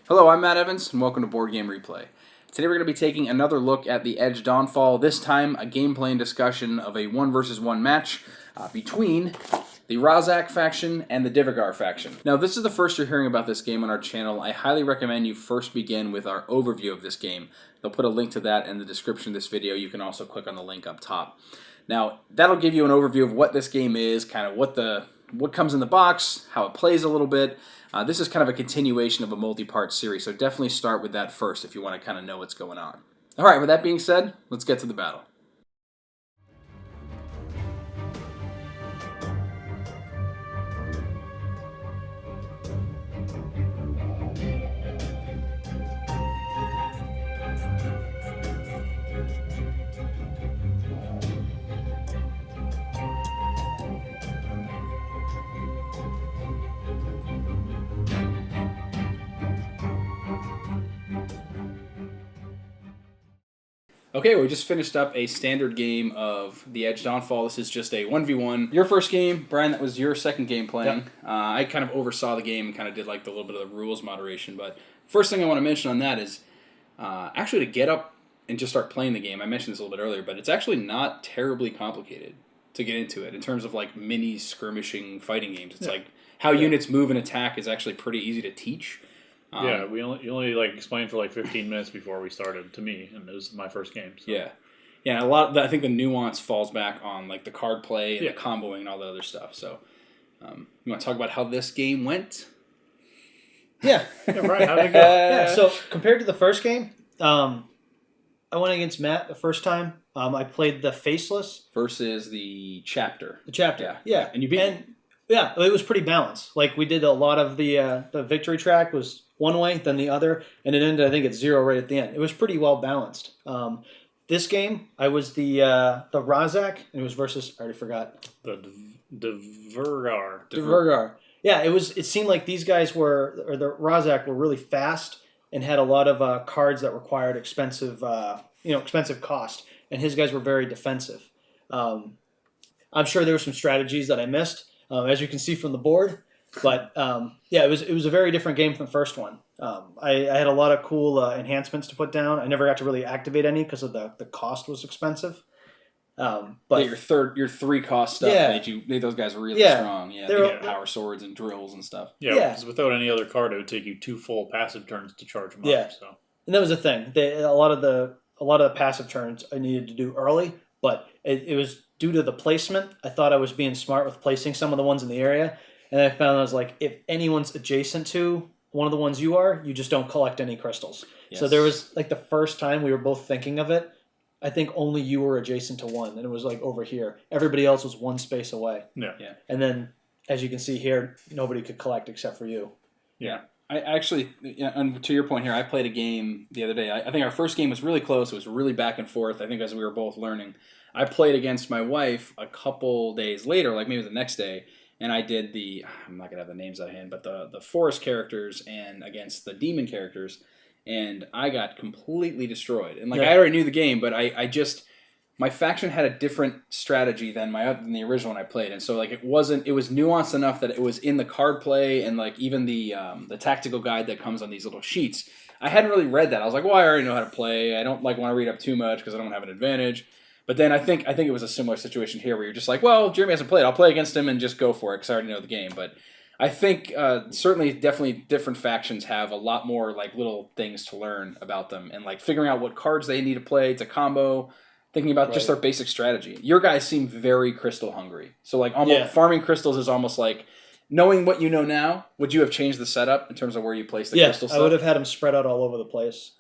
Hello, I'm Matt Evans, and welcome to Board Game Replay. Today we're going to be taking another look at the Edge Dawnfall, this time a game plan discussion of a 1 versus 1 match between the Rhazack faction and the Dvergar faction. Now, if this is the first you're hearing about this game on our channel, I highly recommend you first begin with our overview of this game. They'll put a link to that in the description of this video. You can also click on the link up top. Now, that'll give you an overview of what this game is, kind of what comes in the box, how it plays a little bit. This is kind of a continuation of a multi-part series, so definitely start with that first if you want to kind of know what's going on. All right, with that being said, let's get to the battle. Okay, we just finished up a standard game of the Edge Dawnfall. This is just a 1v1. Your first game, Brian, that was your second game playing. Yep. I kind of oversaw the game and kind of did like the little bit of the rules moderation. But first thing I want to mention on that is actually to get up and just start playing the game. I mentioned this a little bit earlier, but it's actually not terribly complicated to get into it in terms of like mini skirmishing fighting games. It's like how units move and attack is actually pretty easy to teach. You only like explained for like 15 minutes before we started to me, and it was my first game. So. Yeah. A lot. I think the nuance falls back on like the card play and the comboing and all the other stuff. So, you want to talk about how this game went? Yeah, right. How'd it go? So compared to the first game, I went against Matt the first time. I played the Faceless versus the Chapter. The Chapter, yeah. And you beat. Yeah, it was pretty balanced. Like we did a lot of the victory track was one way, then the other, and it ended I think at 0 right at the end. It was pretty well balanced. This game, I was the Rhazack, and it was versus I already forgot the Dvergar. Dvergar. Yeah, it was. It seemed like these guys the Rhazack were really fast and had a lot of cards that required expensive cost, and his guys were very defensive. I'm sure there were some strategies that I missed. As you can see from the board, but it was a very different game from the first one. I had a lot of cool enhancements to put down. I never got to really activate any because of the cost was expensive. But your 3 cost stuff made those guys really strong. Yeah, they get power swords and drills and stuff. Yeah, because without any other card, it would take you 2 full passive turns to charge them up. So. And that was the thing. A lot of the passive turns I needed to do early, but it was. Due to the placement, I thought I was being smart with placing some of the ones in the area, and I found I was like, if anyone's adjacent to one of the ones you are, you just don't collect any crystals. Yes. So there was like the first time we were both thinking of it, I think only you were adjacent to one, and it was like over here. Everybody else was one space away. Yeah. And then, as you can see here, nobody could collect except for you. Yeah. I actually, and to your point here, I played a game the other day. I think our first game was really close. It was really back and forth, I think, as we were both learning. I played against my wife a couple days later, like maybe the next day, and I did I'm not going to have the names at hand, but the forest characters and against the demon characters, and I got completely destroyed. And I already knew the game, but my faction had a different strategy than the original one I played, and so it was nuanced enough that it was in the card play and even the tactical guide that comes on these little sheets. I hadn't really read that. I was like, well, I already know how to play. I don't want to read up too much because I don't have an advantage. But then I think it was a similar situation here where you're just like, well, Jeremy hasn't played. I'll play against him and just go for it because I already know the game. But I think definitely different factions have a lot more little things to learn about them and figuring out what cards they need to play to combo, thinking about just their basic strategy. Your guys seem very crystal hungry. So farming crystals is almost like knowing what you know now. Would you have changed the setup in terms of where you place the crystal stuff? I would have had them spread out all over the place.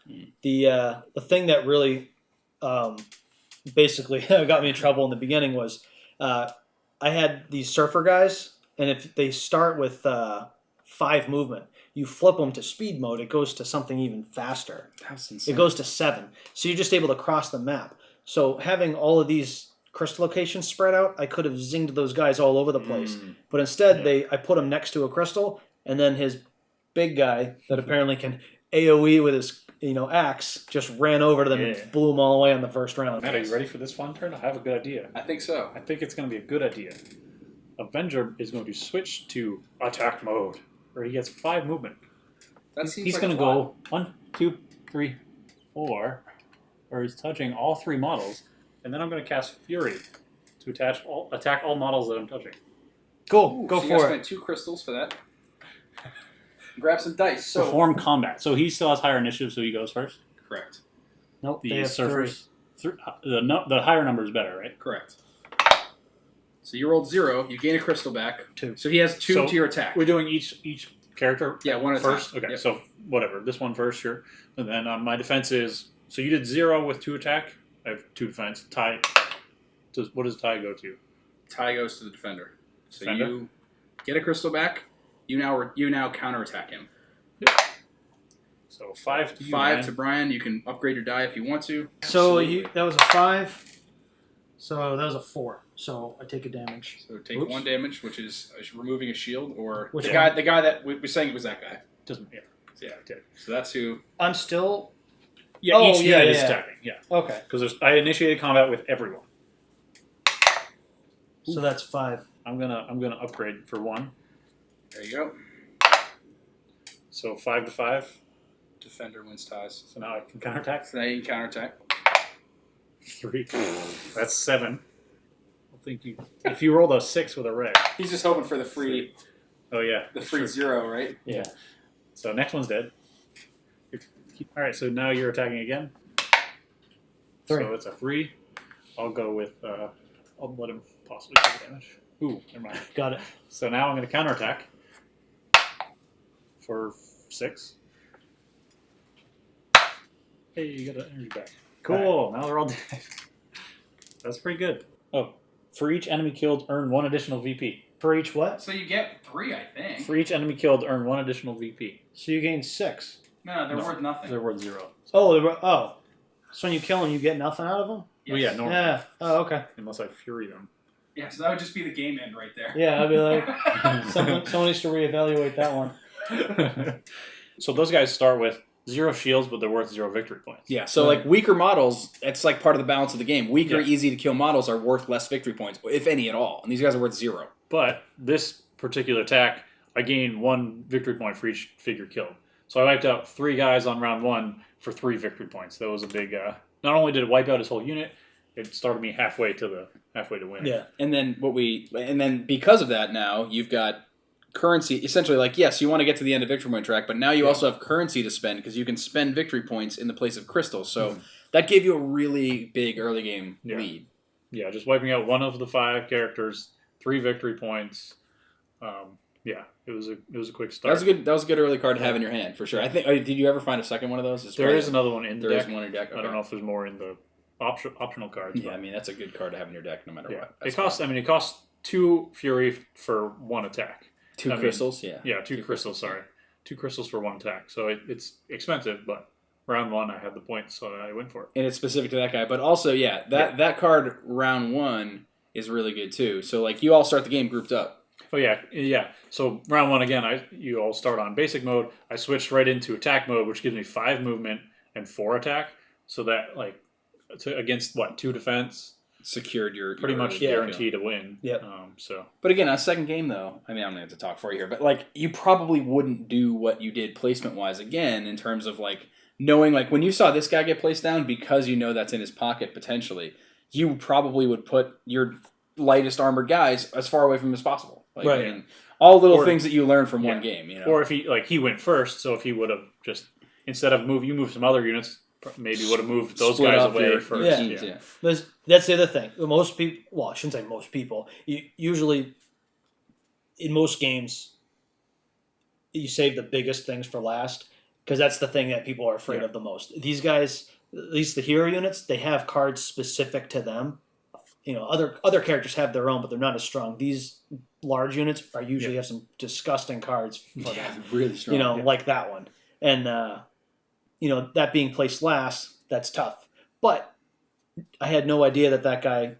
The thing that really basically got me in trouble in the beginning was I had these surfer guys, and if they start with 5 movement, you flip them to speed mode, it goes to something even faster. That's insane. It goes to 7. So you're just able to cross the map. So having all of these crystal locations spread out, I could have zinged those guys all over the place. But instead, I put them next to a crystal, and then his big guy that apparently can AoE with his axe just ran over to them and blew them all away on the first round. Matt, are you ready for this fun turn? I have a good idea. I think so. I think it's going to be a good idea. Avenger is going to switch to attack mode, where he gets 5 movement. That seems He's like going to a lot. go 1, 2, 3, 4, or he's touching all 3 models, and then I'm going to cast Fury to attack all models that I'm touching. Cool. Ooh, Go so you gotta for spend it. 2 crystals for that. Grab some dice. So Perform combat. So he still has higher initiative, so he goes first. correct. Nope. The They have 3. surfers. The higher number is better, right? Correct. So you rolled 0. You gain a crystal back. 2. So he has 2 So to your attack. We're doing each character. Yeah, one at a first. time. Okay, Yep. so whatever. This one first, sure. And then my defense is so you did 0 with 2 attack. I have 2 defense. Tie. What does tie go to? Tie goes to the defender. So Defender? you get a crystal back. You now counterattack him. So 5 to you, 5 man. to Brian. You can upgrade your die if you want to. So Absolutely. that was a 5. So that was a 4. So I take a damage. So take Oops. 1 damage, which is removing a shield, or Which the one? guy that we were saying was that guy. Doesn't yeah. Yeah. Okay. So that's who. I'm still. Yeah, Oh, each yeah, unit yeah, is yeah. attacking. Yeah, Okay. because I initiated combat with everyone. So that's 5. I'm gonna upgrade for 1. There you go. So 5 to 5. Defender wins ties. So now I can counterattack. So now you can counterattack. 3. That's 7. I think you. If you rolled a 6 with a red. He's just hoping for the free Oh yeah. 0, right? Yeah. So next one's dead. All right. So now you're attacking again. 3. So it's a 3. I'll go with. I'll let him possibly take damage. Ooh, never mind. Got it. So now I'm going to counterattack for 6. Hey, you got an energy back. Cool. Now they're all dead. That's pretty good. Oh, for each enemy killed, earn 1 additional VP. For each what? So you get 3, I think. For each enemy killed, earn 1 additional VP. So you gain 6. No, they're No. worth nothing. They're worth 0. Oh. So when you kill them, you get nothing out of them? Yes. Well, yeah, normally. Yeah. Oh, okay. Unless I fury them. Yeah, so that would just be the game end right there. Yeah, I'd be like, someone needs to reevaluate that one. So those guys start with 0 shields, but they're worth 0 victory points. Yeah, so like weaker models, it's like part of the balance of the game. Weaker, Yeah. easy to kill models are worth less victory points, if any at all. And these guys are worth 0. But this particular attack, I gained 1 victory point for each figure killed. So I wiped out 3 guys on round 1 for 3 victory points. That was a big. Not only did it wipe out his whole unit, it started me halfway to win. Yeah. And then because of that, now you've got currency. Essentially, like yes, you want to get to the end of victory point track, but now you also have currency to spend because you can spend victory points in the place of crystals. So that gave you a really big early game lead. Yeah, just wiping out 1 of the 5 characters, 3 victory points. Yeah, it was a quick start. That was a good early card to have in your hand for sure. I think. Did you ever find a second one of those? There is another one in the There deck. is one in your deck. I don't know if there's more in the optional cards. Yeah, but I mean that's a good card to have in your deck no matter yeah. what. It costs. I mean, it costs 2 fury for 1 attack. 2 crystals. Yeah. Yeah, 2 crystals. Sorry, 2 crystals for 1 attack. So it's expensive, but round 1 I had the points, so I went for it. And it's specific to that guy, but also that card round 1 is really good too. So like you all start the game grouped up. Oh yeah. So round 1 again, you all start on basic mode. I switched right into attack mode, which gives me 5 movement and 4 attack. So that against 2 defense, Secured your pretty much guaranteed to win. Yep. But again, a second game though, I mean, I'm gonna have to talk for you here, but like you probably wouldn't do what you did placement wise again in terms of like knowing like when you saw this guy get placed down because you know that's in his pocket potentially, you probably would put your lightest armored guys as far away from him as possible. Like, Right. I mean, all little things that you learn from one game, you know. Or if he went first, so if he would have just instead of you move some other units, maybe would have moved those Split guys up away your first. teams, yeah. That's the other thing. Most people, well, I shouldn't say most people. Usually, in most games, you save the biggest things for last because that's the thing that people are afraid of the most. These guys, at least the hero units, they have cards specific to them. You know, other characters have their own, but they're not as strong. These large units are usually have some disgusting cards for them. Really strong. You know, like that one. And, that being placed last, that's tough. But I had no idea that guy,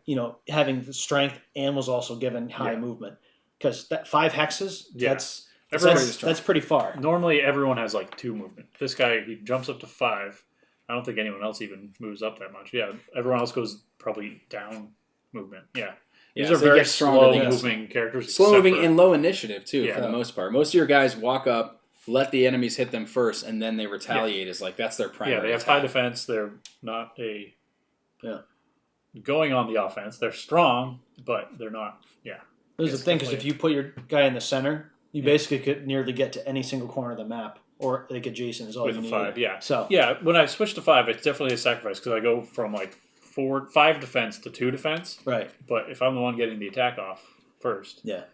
having the strength and was also given high movement. Because that 5 hexes, that's pretty far. Normally, everyone has 2 movement. This guy, he jumps up to 5. I don't think anyone else even moves up that much. Yeah, everyone else goes probably down movement. Yeah. These are so they very get stronger, slow they get moving characters. slow except moving for- and low initiative too, Yeah. for the most part. Most of your guys walk up let the enemies hit them first, and then they retaliate. Is like that's their primary. Yeah, they have high defense. They're not going on the offense. They're strong, but they're not. Yeah. There's the thing, because if you put your guy in the center, you basically could nearly get to any single corner of the map, or like adjacent is all with you a need. 5, yeah. So when I switch to 5, it's definitely a sacrifice because I go from like 5 defense to 2 defense. right. But if I'm the one getting the attack off first, Yeah.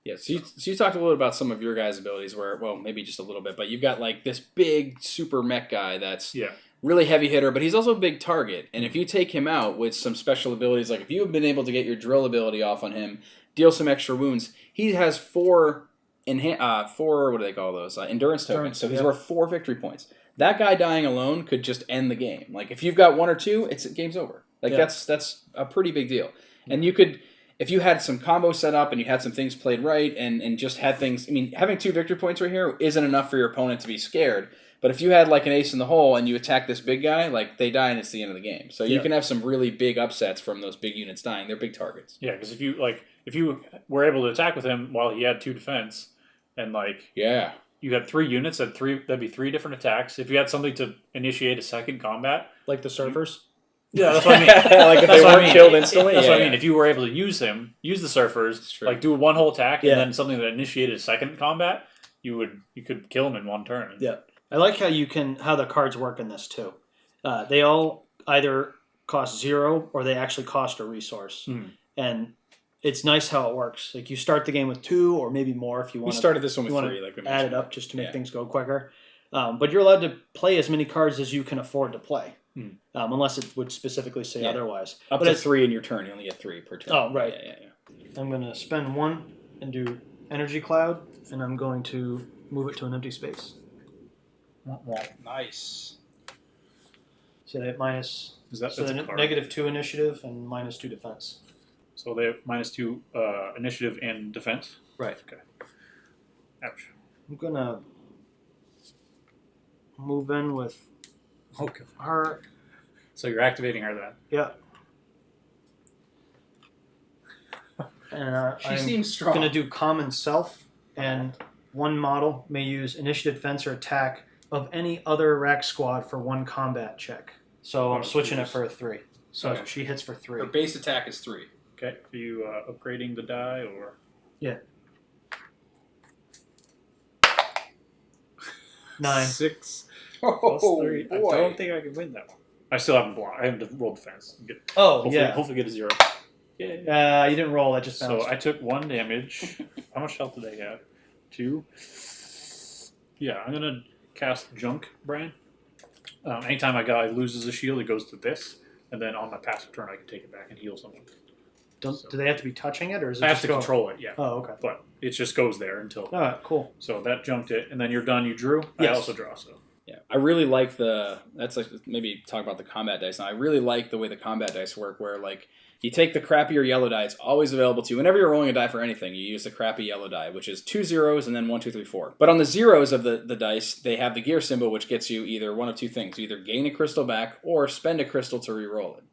Yeah, so you talked a little about some of your guys' abilities where, well, maybe just a little bit, but you've got like this big super mech guy that's really heavy hitter, but he's also a big target. And if you take him out with some special abilities, like if you have been able to get your drill ability off on him, deal some extra wounds, he has 4 what do they call those? Endurance tokens. So he's worth 4 victory points. That guy dying alone could just end the game. Like if you've got 1 or 2, game's over. Like that's a pretty big deal. And you could, if you had some combo set up and you had some things played right and just had things, I mean, having 2 victory points right here isn't enough for your opponent to be scared. But if you had like an ace in the hole and you attack this big guy, like they die and it's the end of the game. So you can have some really big upsets from those big units dying. They're big targets. Yeah, because if you were able to attack with him while he had 2 defense, and you had 3 units, that'd be 3 different attacks. If you had something to initiate a second combat, Like the surfers? Yeah, that's what I mean. Like if they weren't killed instantly? That's what I mean. If you were able to use use the surfers, like do 1 whole attack, and then something that initiated a second combat, you could kill him in 1 turn. Yeah. I like how the cards work in this too. They all either cost 0 or they actually cost a resource. And it's nice how it works. Like you start the game with 2 or maybe more if you want. We started this one with 3, like we mentioned. Add it up just to make things go quicker. But you're allowed to play as many cards as you can afford to play. Unless it would specifically say otherwise. Up to 3 in your turn. You only get 3 per turn. Oh, right. Yeah. I'm going to spend 1 and do Energy Cloud, and I'm going to move it to an empty space. Nice. So they have minus... That's so a card. -2 initiative and -2 defense. So they have -2 initiative and defense? Right. Okay. Ouch. I'm going to move in with her. So you're activating her then? Yeah. And She seems strong. I'm going to do Common Self, and 1 model may use initiative, defense, or attack of any other rack squad for 1 combat check. So I'm switching it for a 3. So she hits for 3. Her base attack is 3. Okay. Are you upgrading the die or? Yeah. 9. 6 Oh, plus 3. I boy. don't think I can win that one. I still haven't blocked. I haven't rolled defense. Hopefully get a 0. Yeah. You didn't roll. I just bounced. So I took 1 damage. How much health did I have? 2. Yeah, I'm gonna cast Junk Brand. Anytime my guy loses a shield, it goes to this, and then on my passive turn, I can take it back and heal someone. Do they have to be touching it, or is it I have just to go? control it, yeah. Oh, okay. But it just goes there until. All right, cool. So that junked it, and then you're done. You drew. Yes. I also draw. So. Yeah, I really like that's like maybe talk about the combat dice now. I really like the way the combat dice work, where like you take the crappier yellow die. It's always available to you. Whenever you're rolling a die for anything, you use the crappy yellow die, which is 2 zeros and then 1, 2, 3, 4. But on the zeros of the dice, they have the gear symbol, which gets you either one of 2 things: you either gain a crystal back or spend a crystal to re-roll it.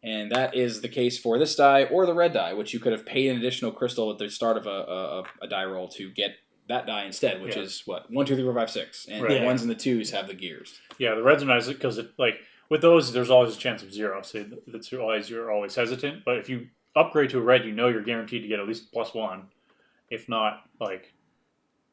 And that is the case for this die or the red die, which you could have paid an additional crystal at the start of a die roll to get that die instead, which is what 1, 2, 3, 4, 5, 6, and the 1s and the 2s have the gears. Yeah, the reds are nice because like with those, there's always a chance of 0, so that's always you're always hesitant. But if you upgrade to a red, you know you're guaranteed to get at least +1, if not like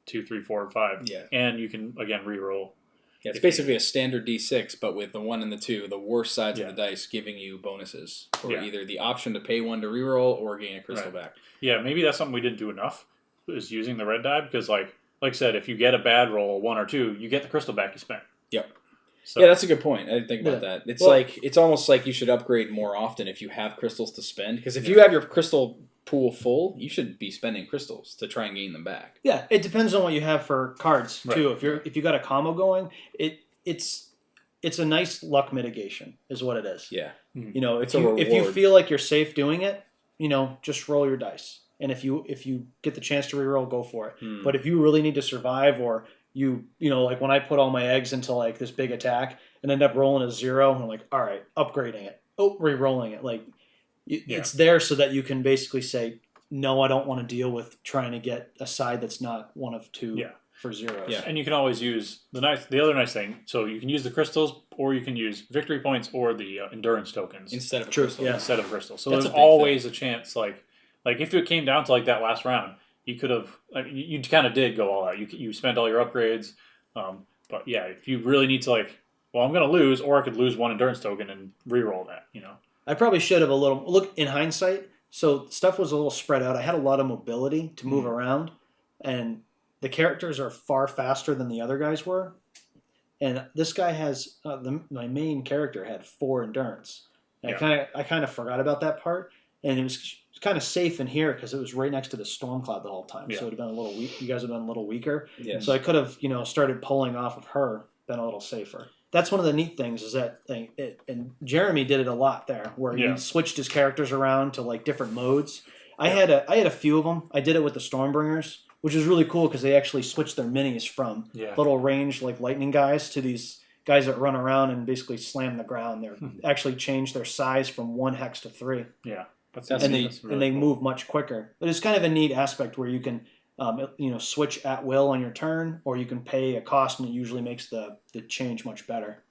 2, 3, 4, or 5. Yeah, and you can again re-roll. Yeah, it's basically a standard D6, but with the 1 and the 2, the worst sides of the dice, giving you bonuses for either the option to pay 1 to reroll or gain a crystal back. Yeah, maybe that's something we didn't do enough, is using the red die, because like I said, if you get a bad roll, 1 or 2, you get the crystal back you spent. Yep. So, yeah, that's a good point. I didn't think about that. It's it's almost like you should upgrade more often if you have crystals to spend, because if you have your crystal pool full, you should be spending crystals to try and gain them back. Yeah, it depends on what you have for cards too. If you got a combo going, it's a nice luck mitigation, is what it is. Yeah, you know, if you feel like you're safe doing it, you know, just roll your dice, and if you get the chance to reroll, go for it. But if you really need to survive, or you know, like when I put all my eggs into like this big attack and end up rolling a 0, I'm like, all right, upgrading it, re-rolling it, like. It's there so that you can basically say, no, I don't want to deal with trying to get a side that's not one of 2 for zeros. Yeah. And you can always use the other nice thing. So you can use the crystals, or you can use victory points or the endurance tokens Instead of a True, crystal. yeah. instead of crystals. So That's a there's big always a chance. Like if it came down to like that last round, you could have. You kind of did go all out. You spent all your upgrades. But yeah, if you really need to I'm going to lose, or I could lose one endurance token and re-roll that. I probably should have look in hindsight. So stuff was a little spread out. I had a lot of mobility to move around, and the characters are far faster than the other guys were. And this guy has my main character had 4 endurance. And I kind of forgot about that part, and it was kind of safe in here because it was right next to the storm cloud the whole time. Yeah. So it would have been a little weak. You guys would have been a little weaker. Yes. So I could have started pulling off of her, been a little safer. That's one of the neat things is that and Jeremy did it a lot there, where he switched his characters around to different modes. I had a few of them. I did it with the Stormbringers, which is really cool because they actually switched their minis from little range lightning guys to these guys that run around and basically slam the ground. They're actually changed their size from 1 hex to 3. Yeah, they move much quicker. But it's kind of a neat aspect where you can switch at will on your turn, or you can pay a cost, and it usually makes the change much better.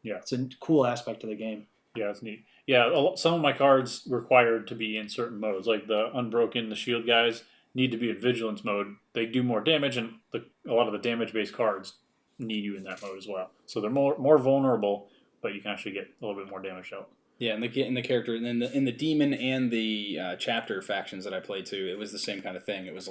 Yeah, it's a cool aspect of the game. Yeah, it's neat. Yeah, some of my cards required to be in certain modes, like the Unbroken, the Shield guys need to be in Vigilance mode. They do more damage, and a lot of the damage-based cards need you in that mode as well. So they're more vulnerable, but you can actually get a little bit more damage out. Yeah, and the character, and then in the demon and the chapter factions that I played too, it was the same kind of thing. It was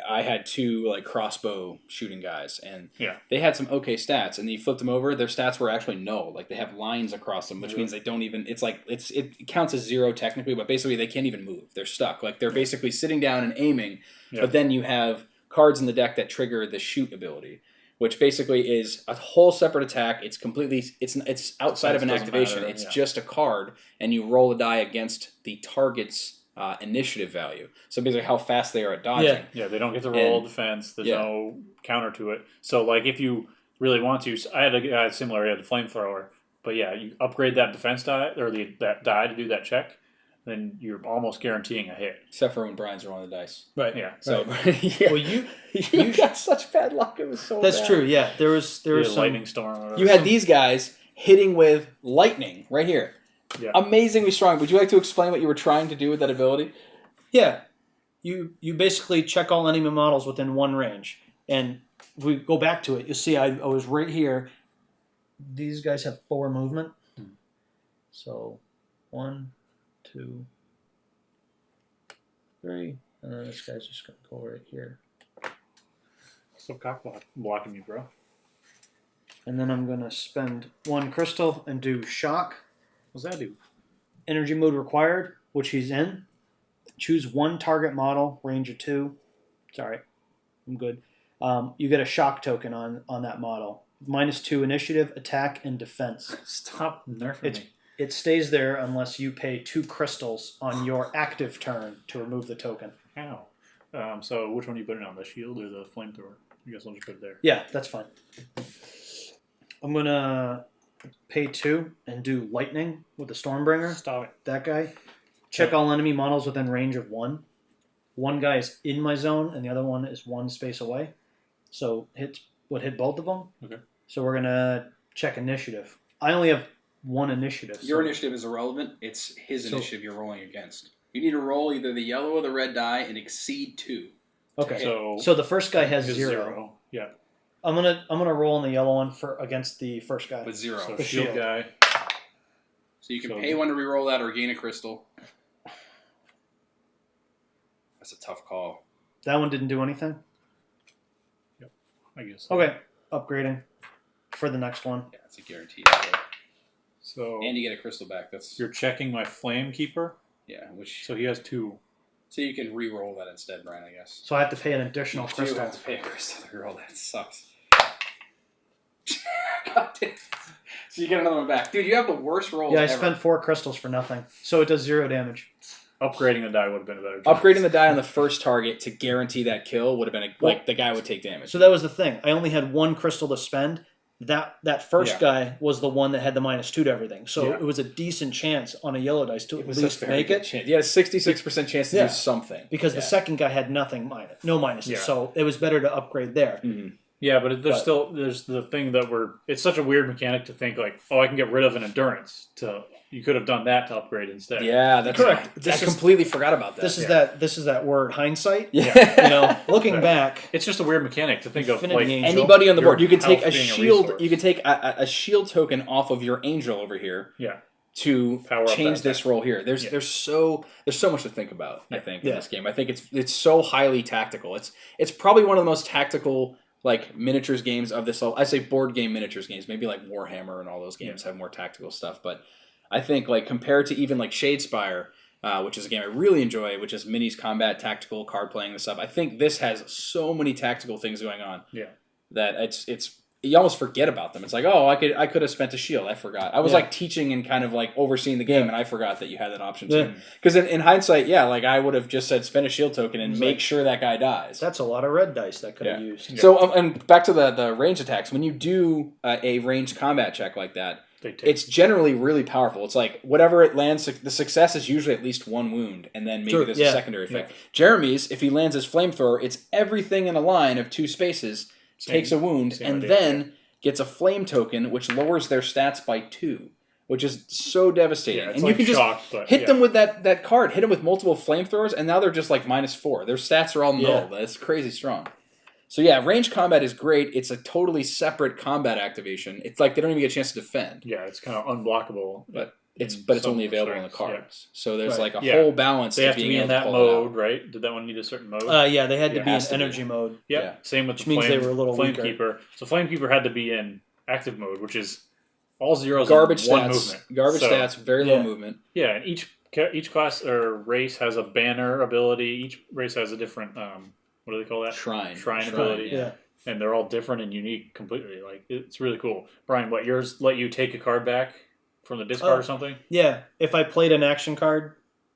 I had 2 crossbow shooting guys, and they had some okay stats, and you flipped them over, their stats were actually null. They have lines across them, which means they don't even. It counts as 0 technically, but basically they can't even move. They're stuck. They're basically sitting down and aiming, but then you have cards in the deck that trigger the shoot ability, which basically is a whole separate attack. It's completely it's outside of an activation. It's just a card, and you roll a die against the target's initiative value. So basically how fast they are at dodging. Yeah, they don't get to roll defense. There's no counter to it. So if you really want to, I had a guy similar, he had a flamethrower, but you upgrade that defense die, or that die to do that check, then you're almost guaranteeing a hit. Except for when Brian's rolling the dice. Right. Yeah. So well, you got such bad luck. It was so That's bad. true. Yeah. There was some lightning storm. Or whatever. You had these guys hitting with lightning right here. Yeah. Amazingly strong. Would you like to explain what you were trying to do with that ability? Yeah. You basically check all enemy models within 1 range. And if we go back to it, you'll see I was right here. These guys have 4 movement. So 1, 2, 3. And then this guy's just going to go right here. So cock blocking you, bro. And then I'm going to spend 1 crystal and do shock. What's that do? Energy mode required, which he's in. Choose 1 target model, range of 2. Sorry, I'm good. You get a shock token on that model. -2 initiative, attack, and defense. Stop nerfing me. It stays there unless you pay 2 crystals on your active turn to remove the token. Ow. So which one are you putting on, the shield or the flamethrower? I guess I'll just put it there. Yeah, that's fine. I'm going to pay 2 and do lightning with the Stormbringer. Stop it. That guy. Check all enemy models within range of 1. 1 guy is in my zone, and the other one is 1 space away. So hit both of them. Okay. So we're going to check initiative. I only have 1 initiative. Your initiative is irrelevant. It's his initiative you're rolling against. You need to roll either the yellow or the red die and exceed 2. Okay. So So the first guy has 0. Yeah. I'm gonna roll on the yellow one against the first guy. With 0. So The shield shield. guy. So you can pay 1 to reroll that or gain a crystal. That's a tough call. That one didn't do anything? I guess. Okay. Upgrading for the next one. Yeah, it's a guaranteed. So And you get a crystal back. That's you're checking my flame keeper. which So he has 2. so you can re-roll that instead, Brian. I guess. So I have to pay an additional You do crystal. have to pay a crystal to re-roll that. It sucks. God damn. So you get another one back, dude. You have the worst rolls. Yeah, I ever. spent 4 crystals for nothing. So it does 0 damage. Upgrading the die would have been a better job. Upgrading the die on the first target to guarantee that kill would have been the guy would take damage. So that was the thing. I only had 1 crystal to spend. that first Yeah. guy was the one that had the -2 to everything. So Yeah. it was a decent chance on a yellow dice to It at was least a very make good it. chance. You had a 66% chance to Yeah. do something. Because Yeah. the second guy had no minuses. Yeah. So it was better to upgrade there. Mhm. Yeah, but there's the thing that it's such a weird mechanic to think like, oh, I can get rid of an endurance you could have done that to upgrade instead. Yeah, that's Correct. I completely forgot about that. This is Yeah. this is that word hindsight. Yeah. Looking Right. back, It's just a weird mechanic to think Infinity of like Angel. Anybody on the Your board, you can take health a being a shield. resource. You can take a shield token off of your angel over here. Yeah. To Power up change that this roll here. There's so much to think about. I Yeah. think in this game. I think it's so highly tactical. It's probably one of the most tactical like miniatures games of this. I say board game miniatures games. Maybe like Warhammer and all those games have more tactical stuff, but I think like compared to even like Shadespire, which is a game I really enjoy, which is minis, combat, tactical, card playing, and stuff. I think this has so many tactical things going on. Yeah. That it's you almost forget about them. It's like, oh, I could have spent a shield. I forgot. I was like teaching and kind of like overseeing the game, and I forgot that you had that option too. Because in hindsight, like I would have just said spend a shield token and make sure that guy dies. that's a lot of red dice that could have used. So and back to the range attacks. When you do a ranged combat check like that, it's generally really powerful. It's like whatever it lands, the success is usually at least one wound, and then maybe there's a secondary effect. Jeremy's, if he lands his flamethrower, it's everything in a line of 2 spaces, takes a wound, and then gets a flame token, which lowers their stats by 2, which is so devastating. And you can just hit them with that card, hit them with multiple flamethrowers, and now they're just like -4. Their stats are all null. That's crazy strong. So yeah, ranged combat is great. It's a totally separate combat activation. It's like they don't even get a chance to defend. Yeah, it's kind of unblockable. But it's only available in the cards. So there's like a Yeah. whole balance They to have to being be in able that to pull it out. mode, right? Did that one need a certain mode? Yeah, they had to It be in has to be. energy mode. Yep. Yeah. Same with Which the means flame, they were a little weaker. Flamekeeper. So Flamekeeper had to be in active mode, which is all zeros Garbage and one stats. movement. Garbage So, stats, very low movement. Yeah, and each class or race has a banner ability. Each race has a different what do they call that? Shrine ability. yeah. And they're all different and unique completely. Like it's really cool. Brian, what yours let you take a card back from the discard or something? Yeah, if I played an action card,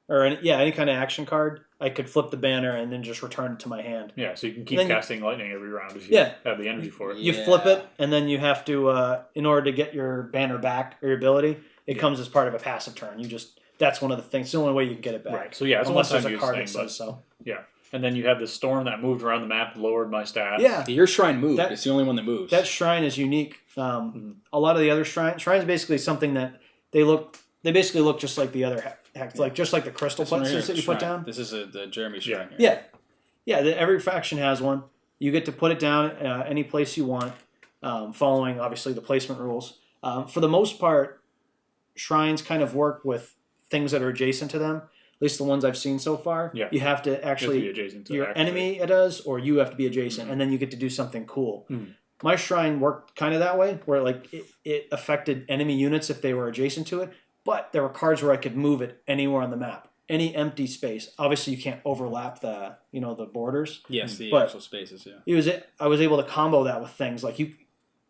or any kind of action card, I could flip the banner and then just return it to my hand. Yeah, so you can keep Then casting lightning every round if you have the energy for it. You flip it, and then you have to, in order to get your banner back or your ability, it comes as part of a passive turn. That's one of the things. It's the only way you can get it back. Right. So yeah, it's unless one there's time a card that use thing, says so. Yeah. And then you have the storm that moved around the map, lowered my stats. Yeah. Your shrine moved. It's the only one that moves. That shrine is unique. A lot of the other shrines is basically something that they basically look just like the other hacks, like just like the crystal plexus that you put down. This is the Jeremy shrine here. Yeah. Every faction has one. You get to put it down any place you want, following obviously the placement rules. For the most part, shrines kind of work with things that are adjacent to them. At least the ones I've seen so far. Yeah. You have to actually be adjacent to your enemy it does, or you have to be adjacent, and then you get to do something cool. My shrine worked kind of that way, where like it affected enemy units if they were adjacent to it, but there were cards where I could move it anywhere on the map, any empty space. Obviously, you can't overlap the the borders. Yes, the but actual spaces. Yeah. I was able to combo that with things like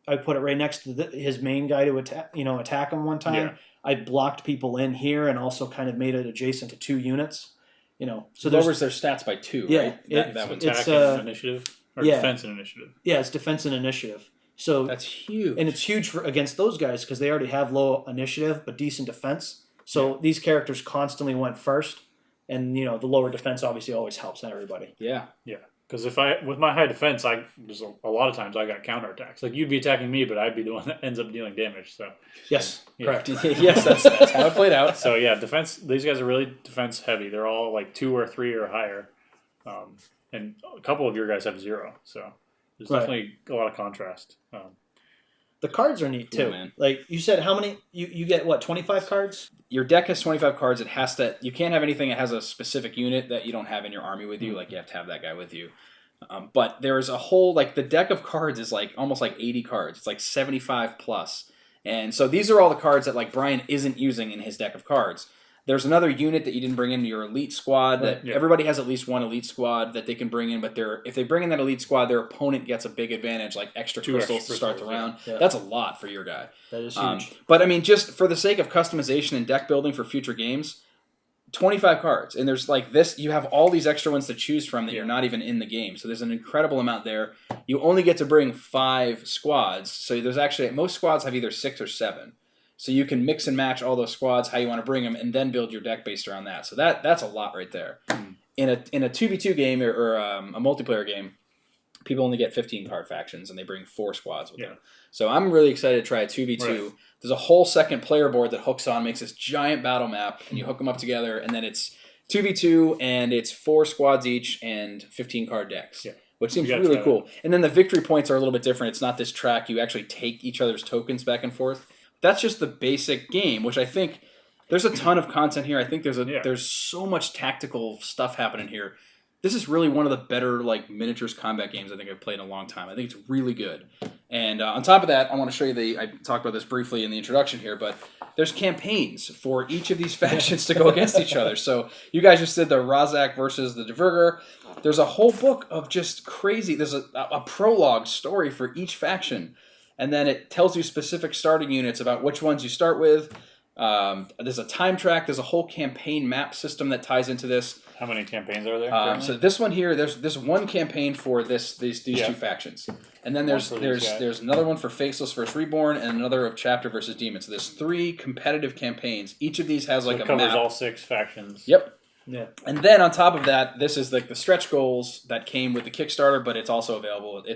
I put it right next to his main guy to attack him one time. Yeah. I blocked people in here and also kind of made it adjacent to 2 units. So lowers their stats by 2. Yeah, right? That one. Attack and initiative or defense and initiative. Yeah, it's defense and initiative. So that's huge, and it's huge against those guys because they already have low initiative but decent defense. So these characters constantly went first, and the lower defense obviously always helps everybody. Yeah. Because with my high defense, there's a lot of times I got counterattacks. Like you'd be attacking me, but I'd be the one that ends up dealing damage. So yes, correct. Yes, that's how it played out. So yeah, defense. These guys are really defense heavy. They're all like 2 or 3 or higher, and a couple of your guys have 0. So there's definitely a lot of contrast. The cards are neat too. man. Like you said, how many you get? What 25 cards? Your deck has 25 cards. It has to. You can't have anything that has a specific unit that you don't have in your army with you. Like you have to have that guy with you. But there's a whole the deck of cards is almost 80 cards. It's 75 plus. And so these are all the cards that Brian isn't using in his deck of cards. There's another unit that you didn't bring into your elite squad that everybody has at least one elite squad that they can bring in, but if they bring in that elite squad, their opponent gets a big advantage, like extra crystals to start the round. Yeah. That's a lot for your guy. That is huge. But I mean, just for the sake of customization and deck building for future games, 25 cards, and there's like this. You have all these extra ones to choose from that you're not even in the game. So there's an incredible amount there. You only get to bring 5 squads. So there's actually most squads have either 6 or 7. So you can mix and match all those squads how you want to bring them, and then build your deck based around that. So that's a lot right there. In a 2v2 game or a multiplayer game, people only get 15 card factions, and they bring 4 squads with them. So I'm really excited to try a 2v2. Right. There's a whole second player board that hooks on, makes this giant battle map, and you hook them up together, and then it's 2v2, and it's 4 squads each and 15 card decks, which seems really cool. And then the victory points are a little bit different. It's not this track. You actually take each other's tokens back and forth. That's just the basic game, which I think there's a ton of content here. I think there's so much tactical stuff happening here. This is really one of the better like miniatures combat games I think I've played in a long time. I think it's really good. And on top of that, I want to show you I talked about this briefly in the introduction here, but there's campaigns for each of these factions to go against each other. So you guys just did the Rhazack versus the Dvergar. There's a whole book of just crazy. There's a prologue story for each faction. And then it tells you specific starting units about which ones you start with. There's a time track. There's a whole campaign map system that ties into this. How many campaigns are there? So this one here, there's one campaign for these 2 factions, and then there's another one for Faceless vs Reborn, and another of Chapter versus Demon. So there's 3 competitive campaigns. Each of these has like a covers map. all 6 factions. Yep. Yeah. And then on top of that, this is like the stretch goals that came with the Kickstarter, but it's also available.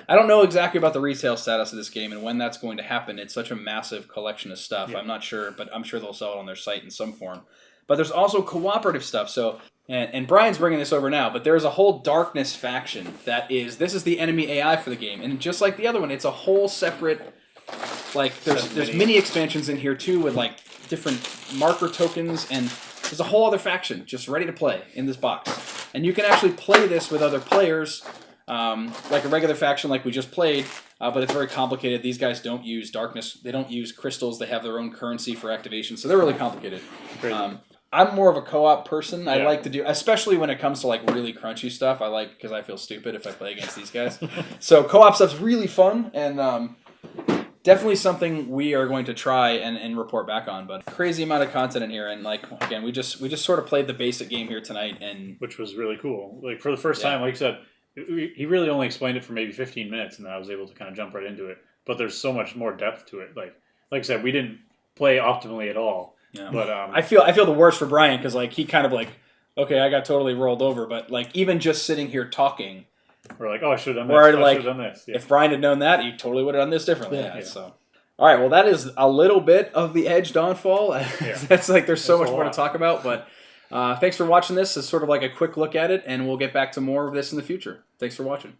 I don't know exactly about the retail status of this game and when that's going to happen. It's such a massive collection of stuff. Yeah. I'm not sure, but I'm sure they'll sell it on their site in some form. But there's also cooperative stuff. So, and Brian's bringing this over now, but there's a whole darkness faction this is the enemy AI for the game. And just like the other one, it's a whole separate, like there's mini expansions in here too with like different marker tokens, and there's a whole other faction just ready to play in this box. And you can actually play this with other players, like a regular faction like we just played, but it's very complicated. These guys don't use darkness. They don't use crystals. They have their own currency for activation. So they're really complicated. I'm more of a co-op person. I like to do, especially when it comes to like really crunchy stuff. I like, because I feel stupid if I play against these guys. So co-op stuff's really fun, and definitely something we are going to try and report back on. But crazy amount of content in here, and like again, we just sort of played the basic game here tonight, and which was really cool. Like for the first time, like I said, he really only explained it for maybe 15 minutes, and then I was able to kind of jump right into it. But there's so much more depth to it. Like I said, we didn't play optimally at all. Yeah. But I feel the worst for Brian, because like he kind of like, okay, I got totally rolled over. But like even just sitting here talking, we're like, oh, I should have done this. I should have done this. Yeah. If Brian had known that, he totally would have done this differently. Yeah. So, all right, well, that is a little bit of the Edge Dawnfall. That's like there's so much more to talk about. But thanks for watching this. It's sort of like a quick look at it, and we'll get back to more of this in the future. Thanks for watching.